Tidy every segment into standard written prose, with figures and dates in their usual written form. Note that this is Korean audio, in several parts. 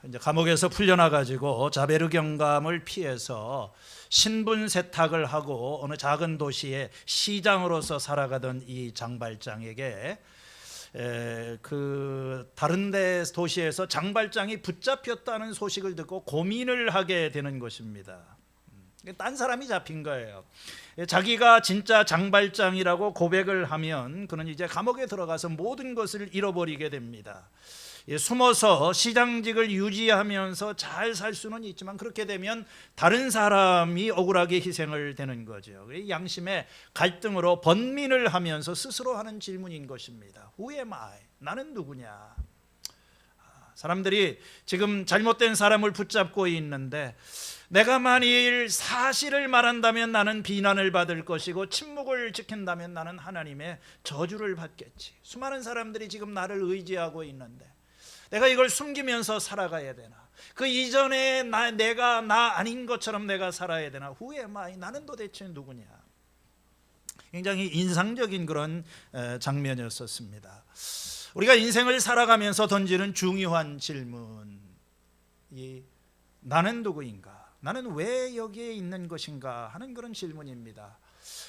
이제 감옥에서 풀려나가지고 자베르 경감을 피해서 신분 세탁을 하고 어느 작은 도시의 시장으로서 살아가던 이 장발장에게 그 다른 데 도시에서 장발장이 붙잡혔다는 소식을 듣고 고민을 하게 되는 것입니다. 딴 사람이 잡힌 거예요. 자기가 진짜 장발장이라고 고백을 하면 그는 이제 감옥에 들어가서 모든 것을 잃어버리게 됩니다. 숨어서 시장직을 유지하면서 잘 살 수는 있지만 그렇게 되면 다른 사람이 억울하게 희생을 되는 거죠. 양심의 갈등으로 번민을 하면서 스스로 하는 질문인 것입니다. Who am I? 나는 누구냐? 사람들이 지금 잘못된 사람을 붙잡고 있는데 내가 만일 사실을 말한다면 나는 비난을 받을 것이고 침묵을 지킨다면 나는 하나님의 저주를 받겠지. 수많은 사람들이 지금 나를 의지하고 있는데 내가 이걸 숨기면서 살아가야 되나? 그 이전에 내가 나 아닌 것처럼 내가 살아야 되나? Who am I? 나는 도대체 누구냐? 굉장히 인상적인 그런 장면이었습니다. 우리가 인생을 살아가면서 던지는 중요한 질문, 나는 누구인가? 나는 왜 여기에 있는 것인가 하는 그런 질문입니다.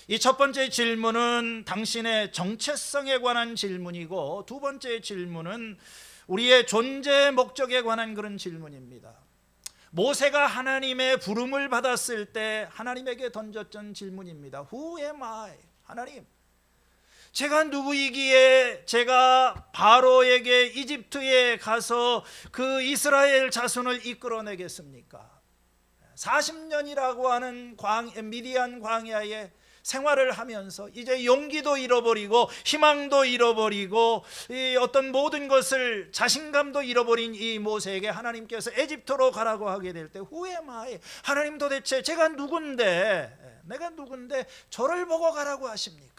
이 첫 번째 질문은 당신의 정체성에 관한 질문이고, 두 번째 질문은 우리의 존재 목적에 관한 그런 질문입니다. 모세가 하나님의 부름을 받았을 때 하나님에게 던졌던 질문입니다. Who am I? 하나님, 제가 누구이기에 제가 바로에게 이집트에 가서 그 이스라엘 자손을 이끌어내겠습니까? 40년이라고 하는 미디안 광야에 생활을 하면서 이제 용기도 잃어버리고 희망도 잃어버리고 이 어떤 모든 것을 자신감도 잃어버린 이 모세에게 하나님께서 에집트로 가라고 하게 될 때 Who am I? 하나님, 도대체 제가 누군데, 내가 누군데 저를 보고 가라고 하십니까?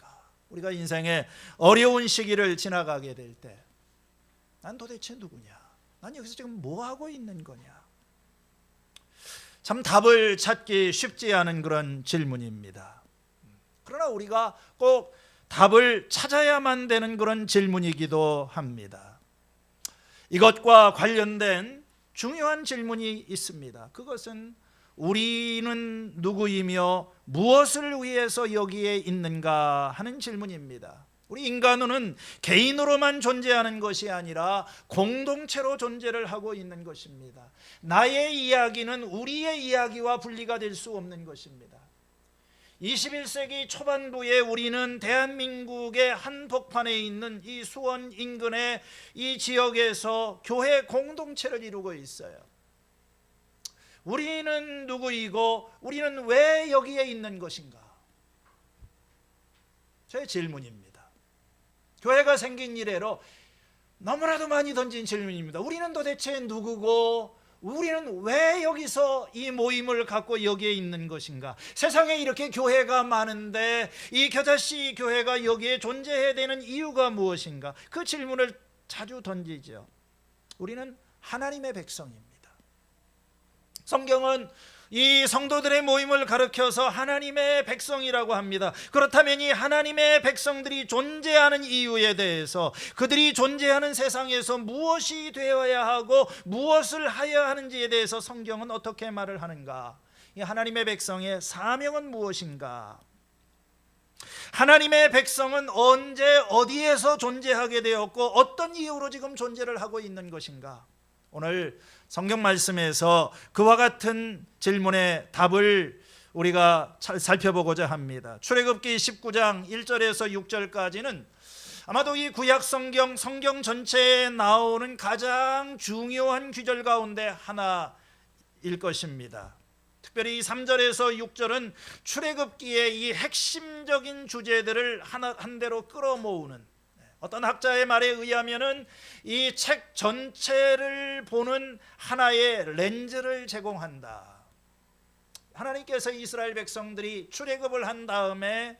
우리가 인생의 어려운 시기를 지나가게 될 때 난 도대체 누구냐? 난 여기서 지금 뭐 하고 있는 거냐? 참 답을 찾기 쉽지 않은 그런 질문입니다. 그러나 우리가 꼭 답을 찾아야만 되는 그런 질문이기도 합니다. 이것과 관련된 중요한 질문이 있습니다. 그것은 우리는 누구이며 무엇을 위해서 여기에 있는가 하는 질문입니다. 우리 인간은 개인으로만 존재하는 것이 아니라 공동체로 존재를 하고 있는 것입니다. 나의 이야기는 우리의 이야기와 분리가 될 수 없는 것입니다. 21세기 초반부에 우리는 대한민국의 한복판에 있는 이 수원 인근의 이 지역에서 교회 공동체를 이루고 있어요. 우리는 누구이고 우리는 왜 여기에 있는 것인가? 제 질문입니다. 교회가 생긴 이래로 너무나도 많이 던진 질문입니다. 우리는 도대체 누구고 우리는 왜 여기서 이 모임을 갖고 여기에 있는 것인가? 세상에 이렇게 교회가 많은데 이 겨자씨 교회가 여기에 존재해야 되는 이유가 무엇인가? 그 질문을 자주 던지죠. 우리는 하나님의 백성입니다. 성경은 이 성도들의 모임을 가르쳐서 하나님의 백성이라고 합니다. 그렇다면 이 하나님의 백성들이 존재하는 이유에 대해서, 그들이 존재하는 세상에서 무엇이 되어야 하고 무엇을 하여야 하는지에 대해서 성경은 어떻게 말을 하는가? 이 하나님의 백성의 사명은 무엇인가? 하나님의 백성은 언제 어디에서 존재하게 되었고 어떤 이유로 지금 존재를 하고 있는 것인가? 오늘 성경 말씀에서 그와 같은 질문의 답을 우리가 살펴보고자 합니다. 출애굽기 19장 1절에서 6절까지는 아마도 이 구약 성경 전체에 나오는 가장 중요한 구절 가운데 하나일 것입니다. 특별히 3절에서 6절은 출애굽기의 이 핵심적인 주제들을 한 대로 끌어모으는, 어떤 학자의 말에 의하면은 이 책 전체를 보는 하나의 렌즈를 제공한다. 하나님께서 이스라엘 백성들이 출애굽을 한 다음에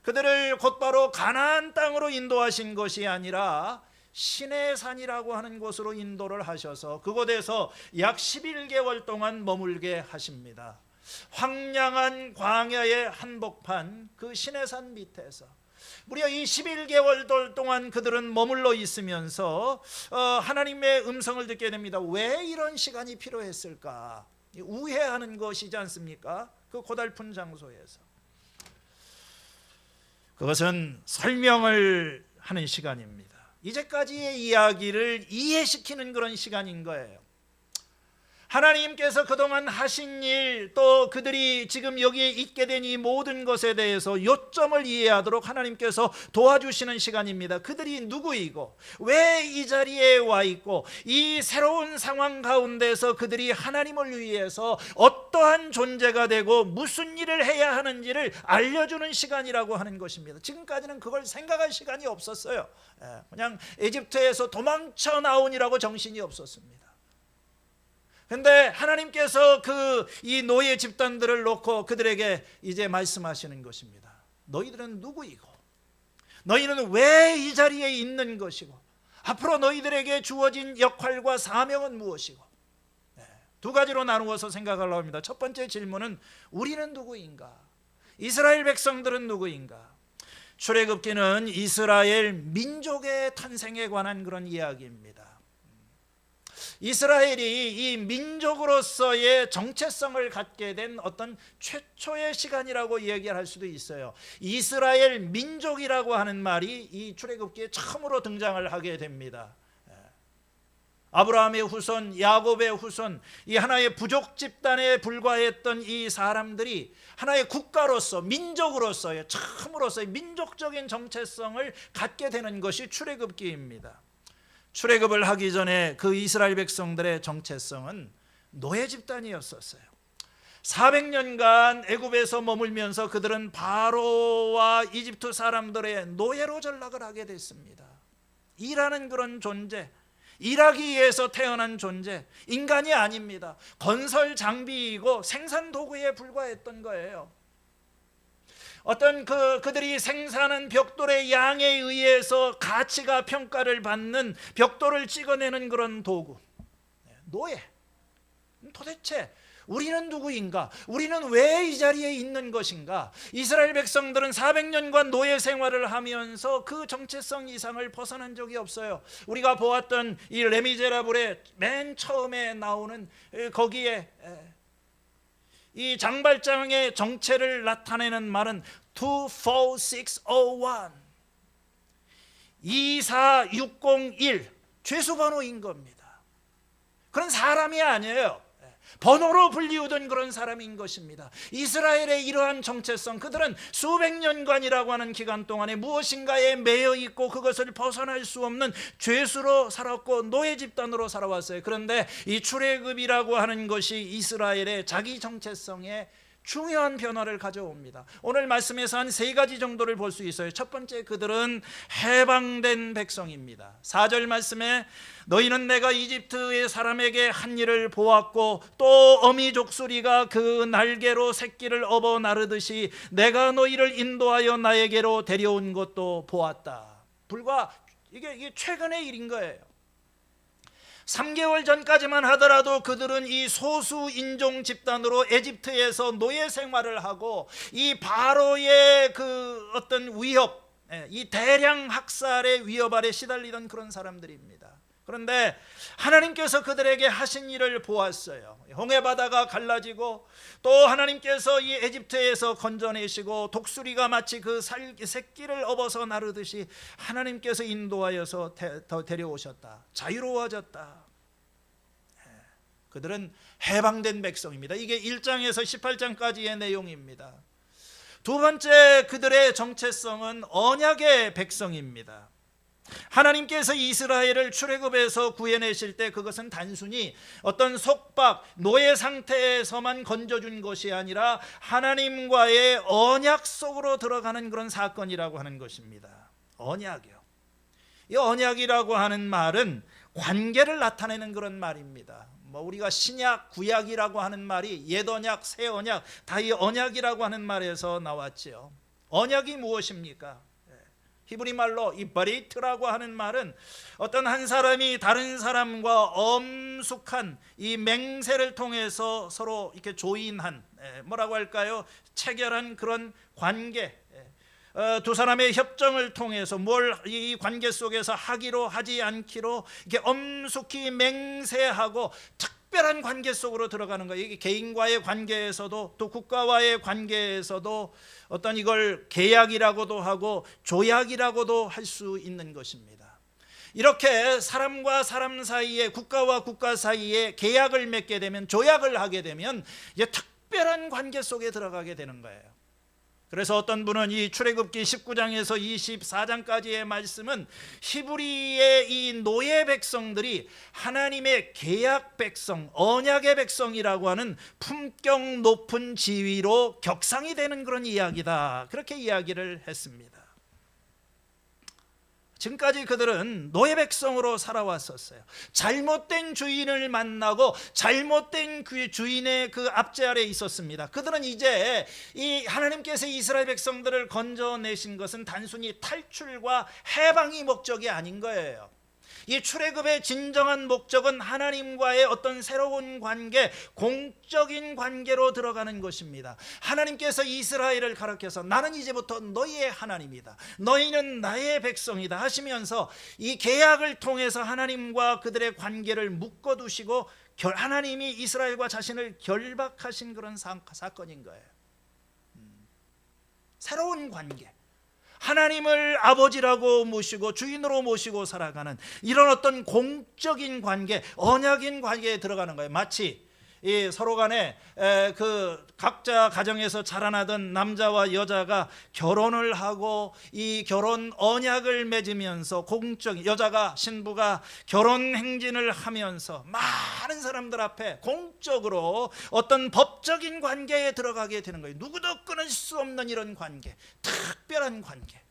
그들을 곧바로 가나안 땅으로 인도하신 것이 아니라 시내산이라고 하는 곳으로 인도를 하셔서 그곳에서 약 11개월 동안 머물게 하십니다. 황량한 광야의 한복판 그 시내산 밑에서 무려 이 11개월 동안 그들은 머물러 있으면서 하나님의 음성을 듣게 됩니다. 왜 이런 시간이 필요했을까? 우회하는 것이지 않습니까? 그 고달픈 장소에서. 그것은 설명을 하는 시간입니다. 이제까지의 이야기를 이해시키는 그런 시간인 거예요. 하나님께서 그동안 하신 일, 또 그들이 지금 여기에 있게 된 이 모든 것에 대해서 요점을 이해하도록 하나님께서 도와주시는 시간입니다. 그들이 누구이고 왜 이 자리에 와 있고 이 새로운 상황 가운데서 그들이 하나님을 위해서 어떠한 존재가 되고 무슨 일을 해야 하는지를 알려주는 시간이라고 하는 것입니다. 지금까지는 그걸 생각할 시간이 없었어요. 그냥 에집트에서 도망쳐 나오니라고 정신이 없었습니다. 그런데 하나님께서 이 노예 집단들을 놓고 그들에게 이제 말씀하시는 것입니다. 너희들은 누구이고 너희는 왜 이 자리에 있는 것이고 앞으로 너희들에게 주어진 역할과 사명은 무엇이고, 두 가지로 나누어서 생각하려고 합니다. 첫 번째 질문은 우리는 누구인가? 이스라엘 백성들은 누구인가? 출애굽기는 이스라엘 민족의 탄생에 관한 그런 이야기입니다. 이스라엘이 이 민족으로서의 정체성을 갖게 된 어떤 최초의 시간이라고 얘기할 수도 있어요. 이스라엘 민족이라고 하는 말이 이 출애굽기에 처음으로 등장을 하게 됩니다. 아브라함의 후손, 야곱의 후손, 이 하나의 부족 집단에 불과했던 이 사람들이 하나의 국가로서, 민족으로서의 처음으로서의 민족적인 정체성을 갖게 되는 것이 출애굽기입니다. 출애굽을 하기 전에 그 이스라엘 백성들의 정체성은 노예 집단이었었어요. 400년간 애굽에서 머물면서 그들은 바로와 이집트 사람들의 노예로 전락을 하게 됐습니다. 일하는 그런 존재, 일하기 위해서 태어난 존재, 인간이 아닙니다. 건설 장비이고 생산 도구에 불과했던 거예요. 어떤 그들이 생산한 벽돌의 양에 의해서 가치가 평가를 받는 벽돌을 찍어내는 그런 도구, 노예. 도대체 우리는 누구인가? 우리는 왜 이 자리에 있는 것인가? 이스라엘 백성들은 400년간 노예 생활을 하면서 그 정체성 이상을 벗어난 적이 없어요. 우리가 보았던 이 레미제라블의 맨 처음에 나오는 거기에 이 장발장의 정체를 나타내는 말은 24601, 24601 죄수번호인 겁니다. 그런 사람이 아니에요. 번호로 불리우던 그런 사람인 것입니다. 이스라엘의 이러한 정체성, 그들은 수백 년간이라고 하는 기간 동안에 무엇인가에 매여 있고 그것을 벗어날 수 없는 죄수로 살았고 노예 집단으로 살아왔어요. 그런데 이 출애굽이라고 하는 것이 이스라엘의 자기 정체성에 중요한 변화를 가져옵니다. 오늘 말씀에서 한 세 가지 정도를 볼 수 있어요. 첫 번째, 그들은 해방된 백성입니다. 4절 말씀에 너희는 내가 이집트의 사람에게 한 일을 보았고 또 어미 족수리가 그 날개로 새끼를 업어 나르듯이 내가 너희를 인도하여 나에게로 데려온 것도 보았다. 불과 이게 최근의 일인 거예요. 3개월 전까지만 하더라도 그들은 이 소수 인종 집단으로 에집트에서 노예 생활을 하고 이 바로의 그 어떤 위협, 이 대량 학살의 위협 아래 시달리던 그런 사람들입니다. 그런데 하나님께서 그들에게 하신 일을 보았어요. 홍해 바다가 갈라지고 또 하나님께서 이 에집트에서 건져내시고 독수리가 마치 그 새끼를 업어서 나르듯이 하나님께서 인도하여서 데려오셨다. 자유로워졌다. 그들은 해방된 백성입니다. 이게 1장에서 18장까지의 내용입니다. 두 번째, 그들의 정체성은 언약의 백성입니다. 하나님께서 이스라엘을 출애굽에서 구해내실 때 그것은 단순히 어떤 속박, 노예 상태에서만 건져준 것이 아니라 하나님과의 언약 속으로 들어가는 그런 사건이라고 하는 것입니다. 언약이요. 이 언약이라고 하는 말은 관계를 나타내는 그런 말입니다. 우리가 신약, 구약이라고 하는 말이 옛 언약, 새 언약, 다 이 언약이라고 하는 말에서 나왔지요. 언약이 무엇입니까? 히브리 말로 이 버리트라고 하는 말은 어떤 한 사람이 다른 사람과 엄숙한 이 맹세를 통해서 서로 이렇게 조인한, 뭐라고 할까요? 체결한 그런 관계, 두 사람의 협정을 통해서 뭘 이 관계 속에서 하기로 하지 않기로 이렇게 엄숙히 맹세하고 특별한 관계 속으로 들어가는 거예요. 이게 개인과의 관계에서도 또 국가와의 관계에서도 어떤 이걸 계약이라고도 하고 조약이라고도 할 수 있는 것입니다. 이렇게 사람과 사람 사이에, 국가와 국가 사이에 계약을 맺게 되면, 조약을 하게 되면 이제 특별한 관계 속에 들어가게 되는 거예요. 그래서 어떤 분은 이 출애굽기 19장에서 24장까지의 말씀은 히브리의 이 노예 백성들이 하나님의 계약 백성, 언약의 백성이라고 하는 품격 높은 지위로 격상이 되는 그런 이야기다, 그렇게 이야기를 했습니다. 지금까지 그들은 노예 백성으로 살아왔었어요. 잘못된 주인을 만나고 잘못된 그 주인의 그 압제 아래에 있었습니다. 그들은 이제 이 하나님께서 이스라엘 백성들을 건져내신 것은 단순히 탈출과 해방이 목적이 아닌 거예요. 이 출애굽의 진정한 목적은 하나님과의 어떤 새로운 관계, 공적인 관계로 들어가는 것입니다. 하나님께서 이스라엘을 가르쳐서 나는 이제부터 너희의 하나님이다, 너희는 나의 백성이다 하시면서 이 계약을 통해서 하나님과 그들의 관계를 묶어두시고 하나님이 이스라엘과 자신을 결박하신 그런 사건인 거예요. 새로운 관계, 하나님을 아버지라고 모시고 주인으로 모시고 살아가는 이런 어떤 공적인 관계, 언약인 관계에 들어가는 거예요. 마치 이 서로 간에 그 각자 가정에서 자라나던 남자와 여자가 결혼을 하고 이 결혼 언약을 맺으면서 공적, 여자가, 신부가 결혼 행진을 하면서 많은 사람들 앞에 공적으로 어떤 법적인 관계에 들어가게 되는 거예요. 누구도 끊을 수 없는 이런 관계, 특별한 관계.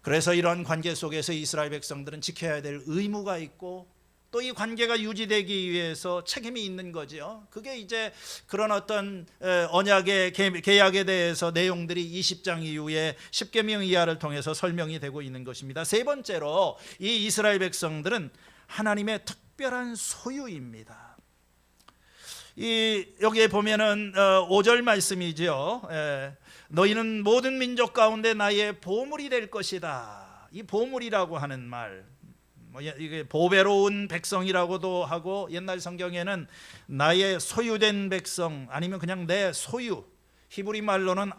그래서 이런 관계 속에서 이스라엘 백성들은 지켜야 될 의무가 있고 또 이 관계가 유지되기 위해서 책임이 있는 거죠. 그게 이제 그런 어떤 언약의 계약에 대해서 내용들이 20장 이후에 십계명 이하를 통해서 설명이 되고 있는 것입니다. 세 번째로 이 이스라엘 백성들은 하나님의 특별한 소유입니다. 여기에 보면은 5절 말씀이죠. 너희는 모든 민족 가운데 나의 보물이 될 것이다. 이 보물이라고 하는 말, 이게 보배로운 백성이라고도 하고, 옛날 성경에는 나의 소유된 백성, 아니면 그냥 내 소유, 히브리 말로는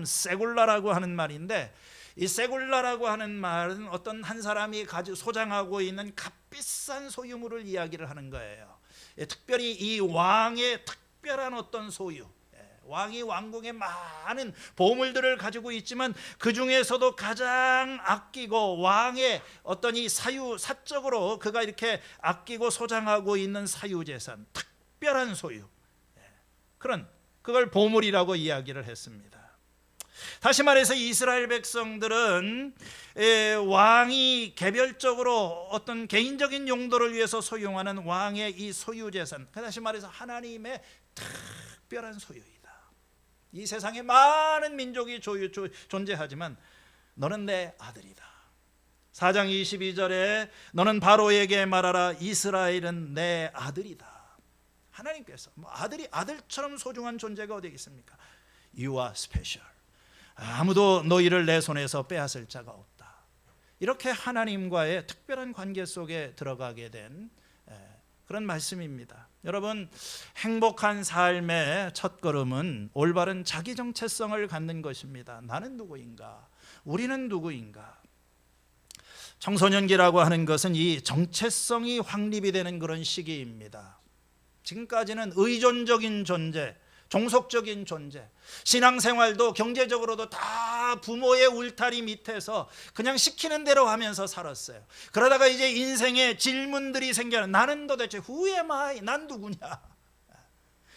세굴라라고 하는 말인데, 이 세굴라라고 하는 말은 어떤 한 사람이 소장하고 있는 값비싼 소유물을 이야기를 하는 거예요. 특별히 이 왕의 특별한 어떤 소유, 왕이 왕궁에 많은 보물들을 가지고 있지만 그 중에서도 가장 아끼고 왕의 어떤 이 사적으로 그가 이렇게 아끼고 소장하고 있는 사유재산, 특별한 소유, 그걸 보물이라고 이야기를 했습니다. 다시 말해서 이스라엘 백성들은 왕이 개별적으로 어떤 개인적인 용도를 위해서 소유하는 왕의 이 소유재산, 다시 말해서 하나님의 특별한 소유이다. 이 세상에 많은 민족이 존재하지만 너는 내 아들이다. 4장 22절에 너는 바로에게 말하라, 이스라엘은 내 아들이다. 하나님께서 아들처럼 소중한 존재가 어디 있습니까? You are special. 아무도 너희를 내 손에서 빼앗을 자가 없다. 이렇게 하나님과의 특별한 관계 속에 들어가게 된 그런 말씀입니다. 여러분, 행복한 삶의 첫걸음은 올바른 자기 정체성을 갖는 것입니다. 나는 누구인가? 우리는 누구인가? 청소년기라고 하는 것은 이 정체성이 확립이 되는 그런 시기입니다. 지금까지는 의존적인 존재, 종속적인 존재, 신앙생활도 경제적으로도 다 부모의 울타리 밑에서 그냥 시키는 대로 하면서 살았어요. 그러다가 이제 인생에 질문들이 생겨요. 나는 도대체 who am I? 난 누구냐?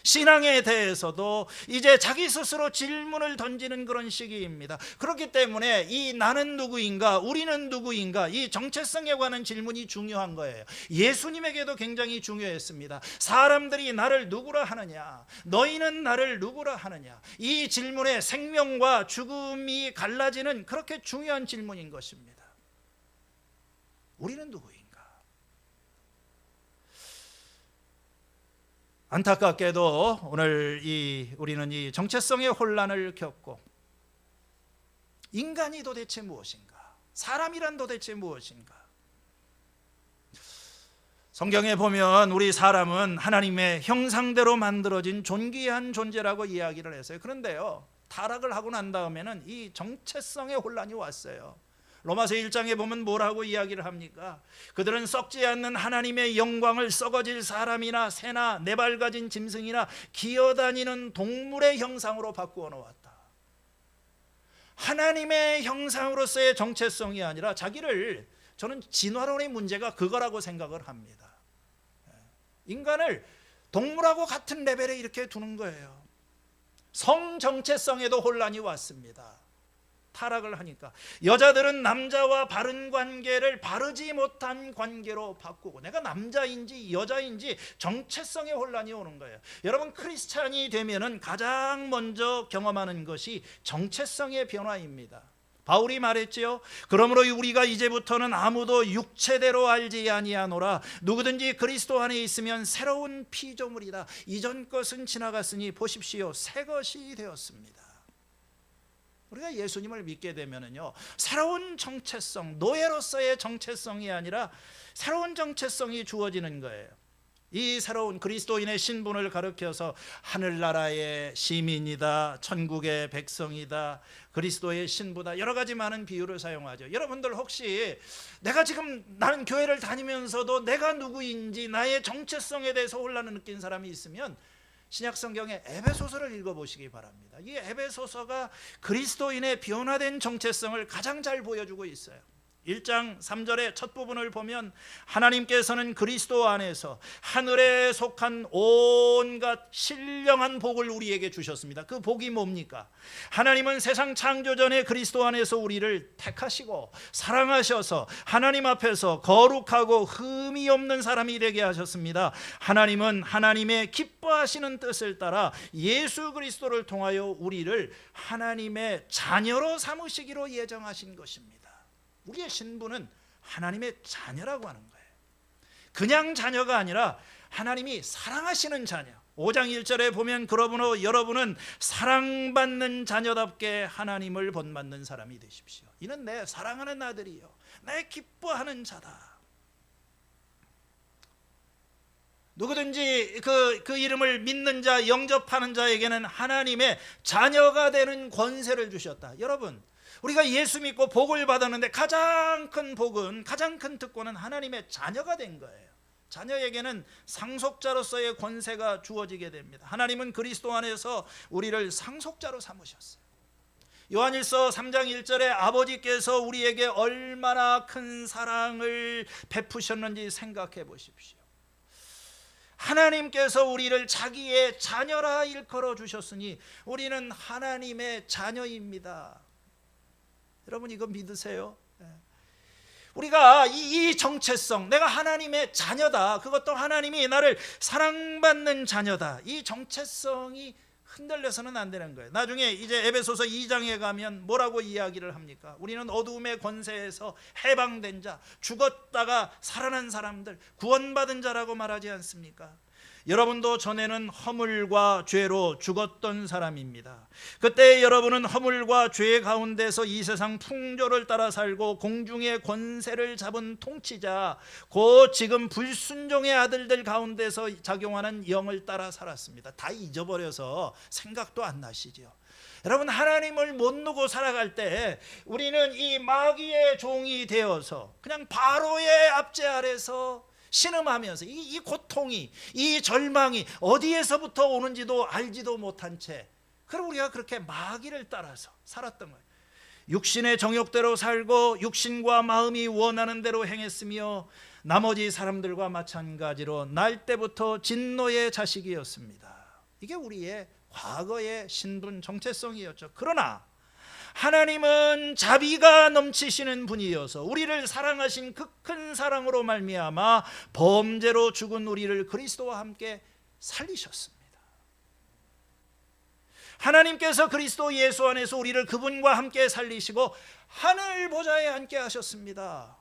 신앙에 대해서도 이제 자기 스스로 질문을 던지는 그런 시기입니다. 그렇기 때문에 이 나는 누구인가, 우리는 누구인가, 이 정체성에 관한 질문이 중요한 거예요. 예수님에게도 굉장히 중요했습니다. 사람들이 나를 누구라 하느냐, 너희는 나를 누구라 하느냐, 이 질문에 생명과 죽음이 갈라지는 그렇게 중요한 질문인 것입니다. 우리는 누구인가? 안타깝게도 오늘 우리는 이 정체성의 혼란을 겪고 인간이 도대체 무엇인가? 사람이란 도대체 무엇인가? 성경에 보면 우리 사람은 하나님의 형상대로 만들어진 존귀한 존재라고 이야기를 했어요. 그런데요, 타락을 하고 난 다음에는 이 정체성의 혼란이 왔어요. 로마서 1장에 보면 뭐라고 이야기를 합니까? 그들은 썩지 않는 하나님의 영광을 썩어질 사람이나 새나 네 발 가진 짐승이나 기어다니는 동물의 형상으로 바꾸어 놓았다. 하나님의 형상으로서의 정체성이 아니라 자기를, 저는 진화론의 문제가 그거라고 생각을 합니다. 인간을 동물하고 같은 레벨에 이렇게 두는 거예요. 성 정체성에도 혼란이 왔습니다. 타락을 하니까 여자들은 남자와 바른 관계를 바르지 못한 관계로 바꾸고, 내가 남자인지 여자인지 정체성의 혼란이 오는 거예요. 여러분, 크리스찬이 되면은 가장 먼저 경험하는 것이 정체성의 변화입니다. 바울이 말했지요. 그러므로 우리가 이제부터는 아무도 육체대로 알지 아니하노라. 누구든지 그리스도 안에 있으면 새로운 피조물이다. 이전 것은 지나갔으니 보십시오, 새 것이 되었습니다. 우리가 예수님을 믿게 되면은요, 새로운 정체성, 노예로서의 정체성이 아니라 새로운 정체성이 주어지는 거예요. 이 새로운 그리스도인의 신분을 가리켜서 하늘나라의 시민이다, 천국의 백성이다, 그리스도의 신부다, 여러 가지 많은 비유를 사용하죠. 여러분들 혹시 나는 교회를 다니면서도 내가 누구인지 나의 정체성에 대해서 혼란을 느낀 사람이 있으면 신약 성경의 에베소서를 읽어보시기 바랍니다. 이 에베소서가 그리스도인의 변화된 정체성을 가장 잘 보여주고 있어요. 1장 3절의 첫 부분을 보면 하나님께서는 그리스도 안에서 하늘에 속한 온갖 신령한 복을 우리에게 주셨습니다. 그 복이 뭡니까? 하나님은 세상 창조 전에 그리스도 안에서 우리를 택하시고 사랑하셔서 하나님 앞에서 거룩하고 흠이 없는 사람이 되게 하셨습니다. 하나님은 하나님의 기뻐하시는 뜻을 따라 예수 그리스도를 통하여 우리를 하나님의 자녀로 삼으시기로 예정하신 것입니다. 우리의 신분은 하나님의 자녀라고 하는 거예요. 그냥 자녀가 아니라 하나님이 사랑하시는 자녀. 5장 1절에 보면 그러므로 여러분은 사랑받는 자녀답게 하나님을 본받는 사람이 되십시오. 이는 내 사랑하는 아들이요, 내 기뻐하는 자다. 누구든지 그 이름을 믿는 자, 영접하는 자에게는 하나님의 자녀가 되는 권세를 주셨다. 여러분, 우리가 예수 믿고 복을 받았는데 가장 큰 복은, 가장 큰 특권은 하나님의 자녀가 된 거예요. 자녀에게는 상속자로서의 권세가 주어지게 됩니다. 하나님은 그리스도 안에서 우리를 상속자로 삼으셨어요. 요한일서 3장 1절에 아버지께서 우리에게 얼마나 큰 사랑을 베푸셨는지 생각해 보십시오. 하나님께서 우리를 자기의 자녀라 일컬어 주셨으니 우리는 하나님의 자녀입니다. 여러분, 이거 믿으세요? 우리가 이 정체성, 내가 하나님의 자녀다, 그것도 하나님이 나를 사랑받는 자녀다, 이 정체성이 흔들려서는 안 되는 거예요. 나중에 이제 에베소서 2장에 가면 뭐라고 이야기를 합니까? 우리는 어두움의 권세에서 해방된 자, 죽었다가 살아난 사람들, 구원받은 자라고 말하지 않습니까? 여러분도 전에는 허물과 죄로 죽었던 사람입니다. 그때 여러분은 허물과 죄 가운데서 이 세상 풍조를 따라 살고 공중의 권세를 잡은 통치자, 곧 지금 불순종의 아들들 가운데서 작용하는 영을 따라 살았습니다. 다 잊어버려서 생각도 안 나시죠? 여러분, 하나님을 못 누고 살아갈 때 우리는 이 마귀의 종이 되어서 그냥 바로의 압제 아래서 신음하면서 이 고통이, 이 절망이 어디에서부터 오는지도 알지도 못한 채, 그럼 우리가 그렇게 마귀를 따라서 살았던 거예요. 육신의 정욕대로 살고 육신과 마음이 원하는 대로 행했으며 나머지 사람들과 마찬가지로 날 때부터 진노의 자식이었습니다. 이게 우리의 과거의 신분 정체성이었죠. 그러나 하나님은 자비가 넘치시는 분이어서 우리를 사랑하신 그 큰 사랑으로 말미암아 범죄로 죽은 우리를 그리스도와 함께 살리셨습니다. 하나님께서 그리스도 예수 안에서 우리를 그분과 함께 살리시고 하늘 보좌에 앉게 하셨습니다.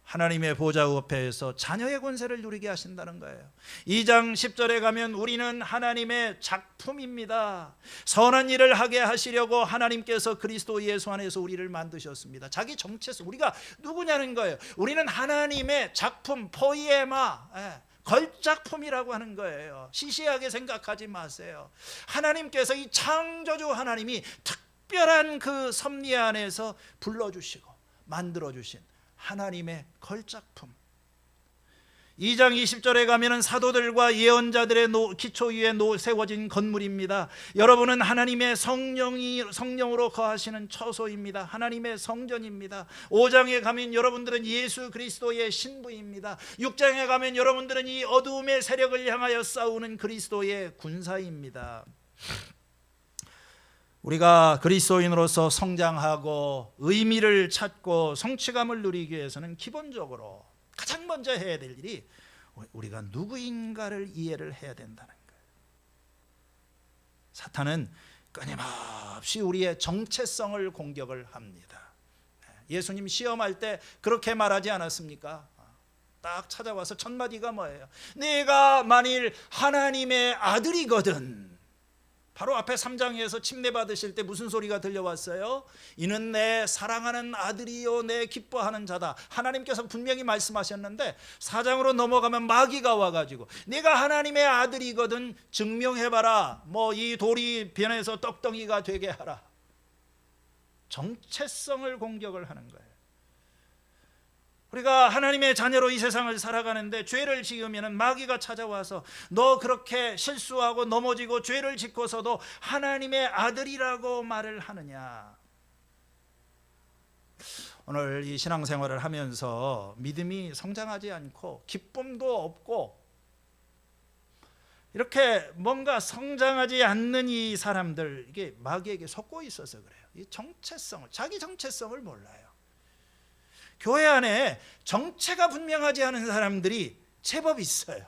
하나님의 보좌 옆에서 자녀의 권세를 누리게 하신다는 거예요. 2장 10절에 가면 우리는 하나님의 작품입니다. 선한 일을 하게 하시려고 하나님께서 그리스도 예수 안에서 우리를 만드셨습니다. 자기 정체성, 우리가 누구냐는 거예요. 우리는 하나님의 작품, 포이에마, 걸작품이라고 하는 거예요. 시시하게 생각하지 마세요. 하나님께서 이 창조주 하나님이 특별한 그 섭리 안에서 불러주시고 만들어주신 하나님의 걸작품. 2장 20절에 가면은 사도들과 예언자들의 기초 위에 세워진 건물입니다. 여러분은 하나님의 성령으로 거하시는 처소입니다. 하나님의 성전입니다. 5장에 가면 여러분들은 예수 그리스도의 신부입니다. 6장에 가면 여러분들은 이 어두움의 세력을 향하여 싸우는 그리스도의 군사입니다. 우리가 그리스도인으로서 성장하고 의미를 찾고 성취감을 누리기 위해서는 기본적으로 가장 먼저 해야 될 일이 우리가 누구인가를 이해를 해야 된다는 거예요. 사탄은 끊임없이 우리의 정체성을 공격을 합니다. 예수님 시험할 때 그렇게 말하지 않았습니까? 딱 찾아와서 첫 마디가 뭐예요? 네가 만일 하나님의 아들이거든. 바로 앞에 3장에서 침례 받으실 때 무슨 소리가 들려왔어요? 이는 내 사랑하는 아들이요 내 기뻐하는 자다. 하나님께서 분명히 말씀하셨는데 4장으로 넘어가면 마귀가 와가지고 네가 하나님의 아들이거든 증명해봐라. 뭐 이 돌이 변해서 떡덩이가 되게 하라. 정체성을 공격을 하는 거예요. 우리가 하나님의 자녀로 이 세상을 살아가는데 죄를 지으면 마귀가 찾아와서 너 그렇게 실수하고 넘어지고 죄를 짓고서도 하나님의 아들이라고 말을 하느냐. 오늘 이 신앙생활을 하면서 믿음이 성장하지 않고 기쁨도 없고 이렇게 뭔가 성장하지 않는 이 사람들, 이게 마귀에게 속고 있어서 그래요. 이 정체성을, 자기 정체성을 몰라요. 교회 안에 정체가 분명하지 않은 사람들이 제법 있어요.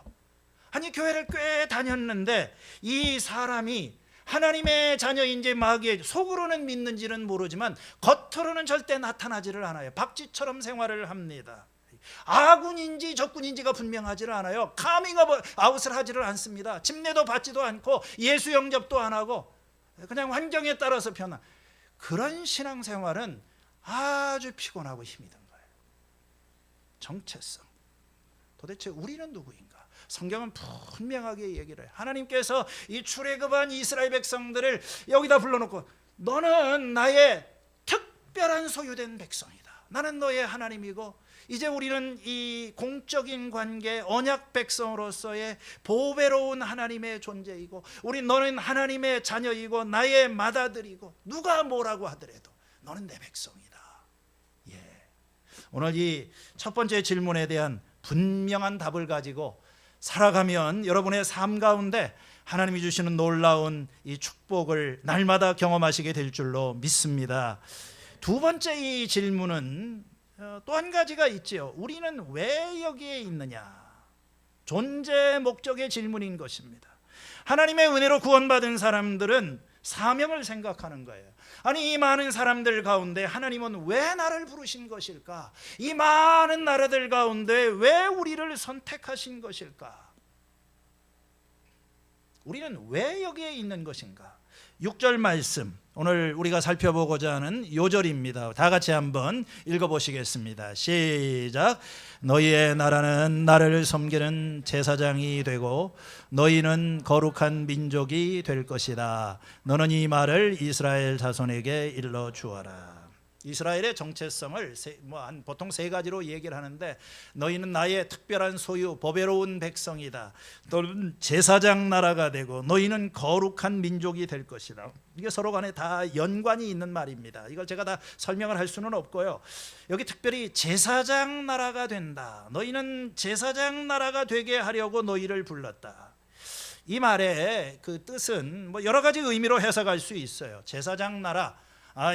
아니 교회를 꽤 다녔는데 이 사람이 하나님의 자녀인지 마귀의, 속으로는 믿는지는 모르지만 겉으로는 절대 나타나지를 않아요. 박쥐처럼 생활을 합니다. 아군인지 적군인지가 분명하지를 않아요. 카밍아웃을 하지를 않습니다. 침례도 받지도 않고 예수 영접도 안 하고 그냥 환경에 따라서 변한 그런 신앙생활은 아주 피곤하고 힘이 듭니다. 정체성. 도대체 우리는 누구인가? 성경은 분명하게 얘기를 해요. 하나님께서 이 출애굽한 이스라엘 백성들을 여기다 불러놓고 너는 나의 특별한 소유된 백성이다. 나는 너의 하나님이고 이제 우리는 이 공적인 관계 언약 백성으로서의 보배로운 하나님의 존재이고 너는 하나님의 자녀이고 나의 맏아들이고 누가 뭐라고 하더라도 너는 내 백성이다. 오늘 이 첫 번째 질문에 대한 분명한 답을 가지고 살아가면 여러분의 삶 가운데 하나님이 주시는 놀라운 이 축복을 날마다 경험하시게 될 줄로 믿습니다. 두 번째 이 질문은 또 한 가지가 있지요. 우리는 왜 여기에 있느냐? 존재 목적의 질문인 것입니다. 하나님의 은혜로 구원받은 사람들은 사명을 생각하는 거예요. 아니 이 많은 사람들 가운데 하나님은 왜 나를 부르신 것일까? 이 많은 나라들 가운데 왜 우리를 선택하신 것일까? 우리는 왜 여기에 있는 것인가? 6절 말씀, 오늘 우리가 살펴보고자 하는 요절입니다. 다 같이 한번 읽어보시겠습니다. 시작. 너희의 나라는 나를 섬기는 제사장이 되고 너희는 거룩한 민족이 될 것이다. 너는 이 말을 이스라엘 자손에게 일러 주어라. 이스라엘의 정체성을 보통 세 가지로 얘기를 하는데 너희는 나의 특별한 소유 보배로운 백성이다. 너는 제사장 나라가 되고 너희는 거룩한 민족이 될 것이다. 이게 서로 간에 다 연관이 있는 말입니다. 이걸 제가 다 설명을 할 수는 없고요. 여기 특별히 제사장 나라가 된다. 너희는 제사장 나라가 되게 하려고 너희를 불렀다. 이 말의 그 뜻은 여러 가지 의미로 해석할 수 있어요. 제사장 나라,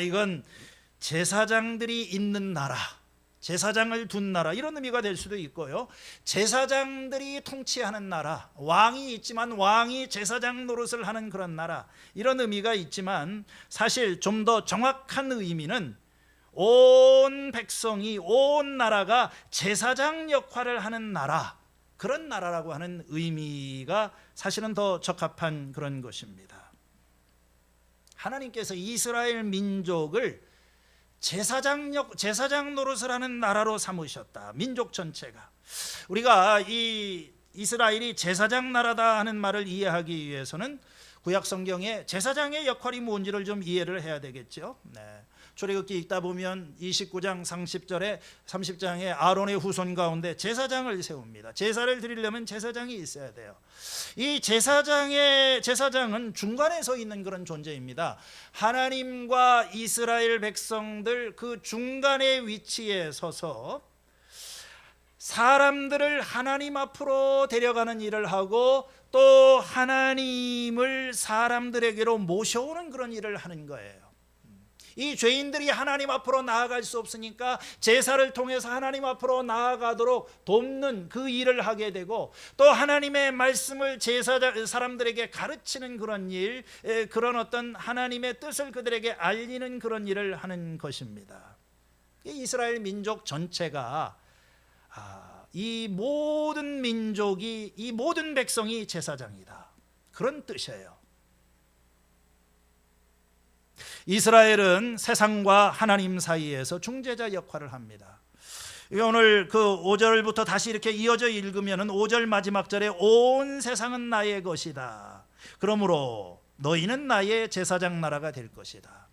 이건 제사장들이 있는 나라, 제사장을 둔 나라, 이런 의미가 될 수도 있고요. 제사장들이 통치하는 나라, 왕이 있지만 왕이 제사장 노릇을 하는 그런 나라, 이런 의미가 있지만 사실 좀 더 정확한 의미는 온 백성이, 온 나라가 제사장 역할을 하는 나라, 그런 나라라고 하는 의미가 사실은 더 적합한 그런 것입니다. 하나님께서 이스라엘 민족을 제사장 노릇을 하는 나라로 삼으셨다. 민족 전체가. 우리가 이 이스라엘이 제사장 나라다 하는 말을 이해하기 위해서는 구약 성경에 제사장의 역할이 뭔지를 좀 이해를 해야 되겠죠. 출애굽기 읽다 보면 29장 30장에 아론의 후손 가운데 제사장을 세웁니다. 제사를 드리려면 제사장이 있어야 돼요. 이 제사장은 중간에 서 있는 그런 존재입니다. 하나님과 이스라엘 백성들 그 중간의 위치에 서서 사람들을 하나님 앞으로 데려가는 일을 하고 또 하나님을 사람들에게로 모셔오는 그런 일을 하는 거예요. 이 죄인들이 하나님 앞으로 나아갈 수 없으니까 제사를 통해서 하나님 앞으로 나아가도록 돕는 그 일을 하게 되고, 또 하나님의 말씀을 사람들에게 가르치는 그런 일, 그런 어떤 하나님의 뜻을 그들에게 알리는 그런 일을 하는 것입니다. 이스라엘 민족 전체가 이 모든 민족이, 이 모든 백성이 제사장이다, 그런 뜻이에요. 이스라엘은 세상과 하나님 사이에서 중재자 역할을 합니다. 오늘 그 5절부터 다시 이렇게 이어져 읽으면 5절 마지막 절에 온 세상은 나의 것이다, 그러므로 너희는 나의 제사장 나라가 될 것이다.